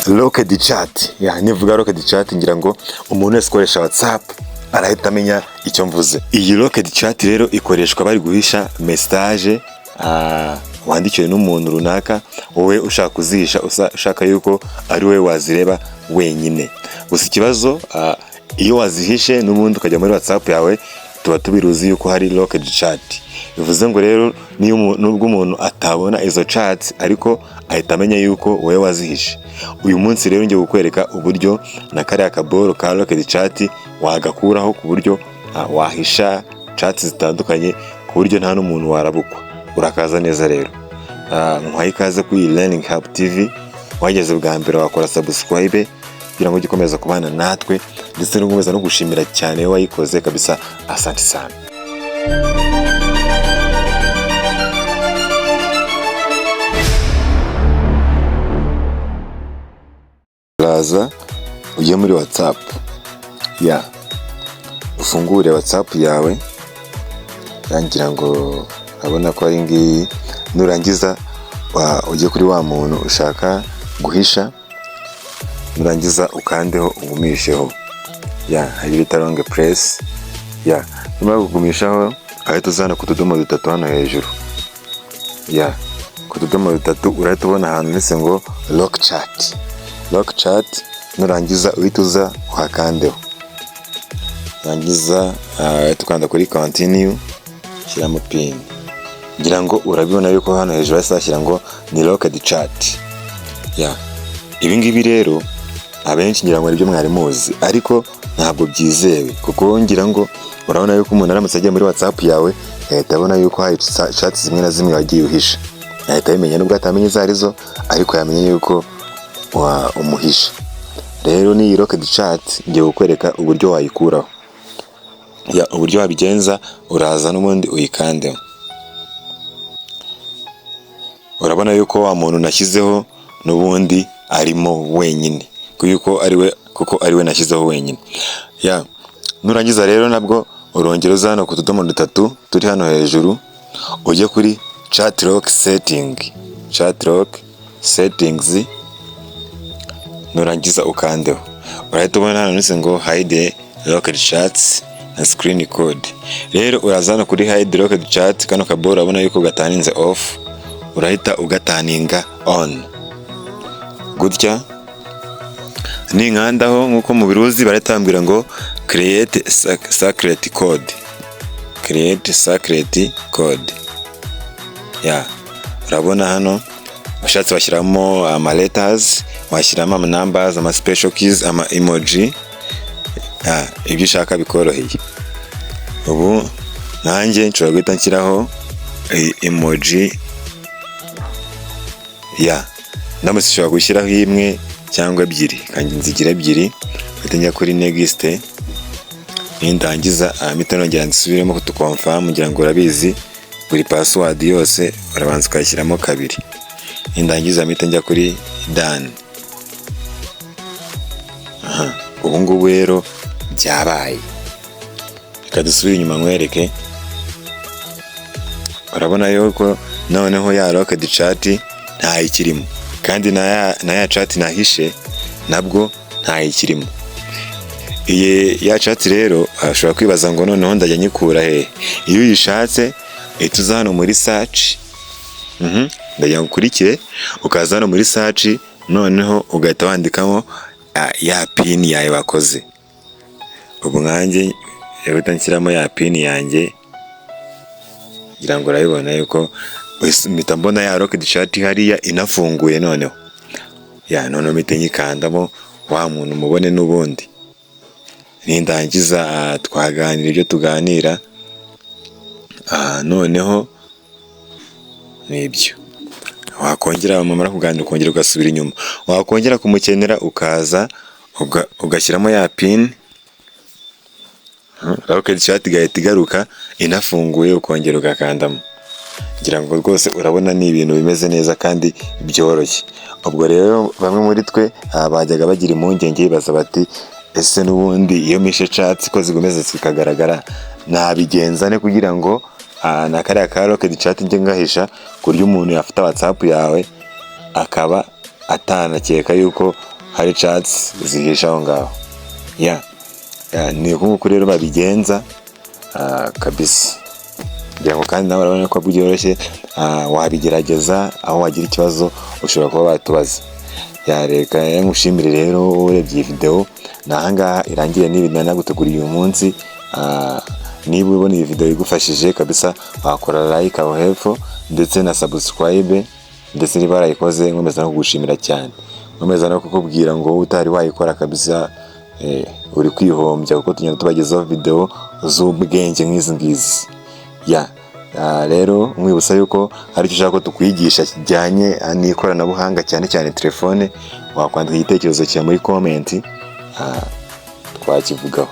Locked chat. Nivuga locked chat ngira ngo umuntu wese ukoresha WhatsApp arahita amenya icyo mvuze. Iyi locked chat rero ikoreshwa bari guhisha message wandikiwe n'umuntu runaka, wowe ushaka kuzihisha, ushaka yuko ari we wazireba wenyine. Gusa ikibazo iyo wazihishe n'ubundi ukajya muri WhatsApp yawe, tuba tubiruzi yuko hari locked chat. Bivuze ngo rero nubwo umuntu atabona izo chat ariko ahita amenya yuko wowe wazihishe. Uyu munsi rero ngiye kukwereka uburyo na kariya kaboro ka locked chat wagakuraho, ku buryo wahisha chat zitandukanye, ku buryo nta n'umuntu warabukwa. Urakaza neza rero. Nkwaye ikaze kuri Learning Hub TV. Wageze bwa mbere wakora subscribe kugira ngo ugikomeza kubana natwe, ndetse no gukomeza no gushimira cyane wayikoze kabisa. Asante sana. Raza ujye muri WhatsApp. Ufungure WhatsApp yawe. Yangira ngo abona ko ari ngiyi. Nurangiza ujye kuri wa muntu ushaka guhisha. Nurangiza ukandeho ugumisheho. Hari bita long press. Nyuma kugumishaho ahita uzana ku tudomo dutatu hano hejuru. Ku tudomo dutatu urahita ubona ahantu ndetse ngo lock chat. Lock chat. Nurangiza uhita uza uhakandeho. Nurangiza tukanda kuri continue, shyiramo pin. Ngira ngo urabibona yuko hano hejuru hashyira ngo ni locked chat. Ibi ngibi rero abenshi ngira ngo aribyo mwari muzi, ariko ntabwo byizewe, kuko ngira ngo urabona yuko umuntu aramutse agiye muri WhatsApp yawe ahita abona yuko hari chat zimwe na zimwe wagiye uhisha. Ahita yimenya nubwo atamenye izo arizo, ariko yamenye yuko umuhisha. Rero ni locked chat ngiye kukwereka uburyo wayikuraho. Uburyo wabigenza, uraza n'ubundi uyikandeho. Urabona yuko wa muntu nashyizeho n'ubundi arimo wenyine, kuko ari we nashyizeho wenyine. Nurangiza rero nabwo urongera uza hano ku tudomo dutatu turi hano hejuru, ujye kuri chat lock setting. Chat lock settings. Nurangiza ukandeho. Urahita ubona hano ndetse ngo hide locked chats na screen code. Rero urazana kuri hide locked chat, kano kaboro urabona yuko gataninze off, urahita ugataninga on. Gutya ninkandaho nkuko mubiruzi baratambwira ngo create secret code. Create secret code. Urabona hano ushatse washyiramo ama letters, washyiramo ama numbers, ama special keys, ama emoji. Ibyo ushaka bikoroheye. Ubu nanjye nshobora guhita nshyiraho emoji. Ndamutse ushobora gushyiraho imwe cyangwa ebyiri, kandi nzigira ebyiri. Uhita njya kuri next. Nindangiza mpita nongera nsubiremo kutukonfirm, ngira ngo urabizi buri password yose urabanza ukayishyiramo kabiri. Nindangiza mpita njya kuri done. Ubu ngubu rero byabaye. Reka dusubire inyuma nkwereke. Urabona yuko noneho ya locked chat ntayikirimo, kandi na ya chat nahishe nabwo ntayikirimo. Ya chat rero ashobora kwibaza ngo noneho ndajya nyikura he. Iyo uyishatse uhita uza hano muri search. Ndajya ngukurikire, ukaza hano muri search, noneho ugahita wandikamo ya pin yawe wakoze. Ubu nkanjye uhita nshyiramo ya pin yanjye. Ngira ngo urabibona yuko mpita mbona ya locked chat hariya inafunguye noneho. Noneho mpita nyikandamo, wa muntu mubone n'ubundi. Nindangiza twaganira ibyo tuganira. Noneho nibyo. Wakongera wamara kuganira ukongera ugasubira inyuma. Wakongera kumukenera ukaza ugashyiramo ya pin. Locked chat igahita igaruka inafunguye, ukongera ugakandamo. Ngira ngo rwose urabona ni ibintu bimeze neza kandi byoroshye. Ubwo rero bamwe muri twe bajyaga bagira impungenge bibaza bati ese n'ubundi iyo mishe chat ko zigomeza zikagaragara nabigenza ne kugira ngo na kariya ka locked chat njye ngahisha, kurya umuntu yafata WhatsApp yawe akaba atanakeka yuko hari chats zihisha aho ngaho. Ni uko rero babigenza kabisa. Kugira ngo kandi nawe urabona ko byoroshye, wabigerageza aho wagira ikibazo ushobora kuba batubaza. Reka ngushimire rero urebye iyi video, nahangaha irangiye n'ibintu naguteguriye uyu munsi. Niba ubona iyi video igufashije kabisa, wakora like aho hepfo ndetse na subscribe, ndetse niba warayikoze nkomeza no kugushimira cyane. Nkomeza no kukubwira ngo utari wayikora kabisa uri kwihombya, kuko tugenda tubagezaho video z'ubwenge nk'izi ngizi. Rero mwibutsa yuko hari icyo ushaka ko tukwigisha kijyanye n'ikoranabuhanga, cyane cyane telefone, wakwandika igitekerezo cyawe muri comment twakivugaho.